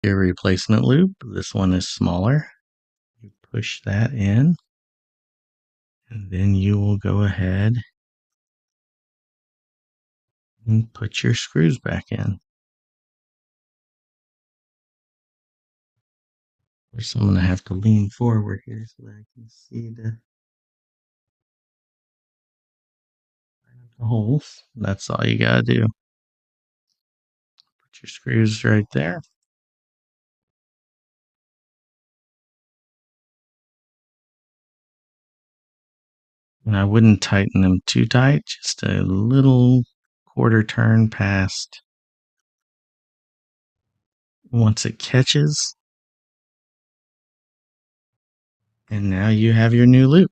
Your replacement loop. This one is smaller. You push that in, and then you will go ahead and put your screws back in. First, I'm going to have to lean forward here so that I can see the holes. That's all you got to do. Put your screws right there. And I wouldn't tighten them too tight, just a little quarter turn past. Once it catches, and now you have your new loop.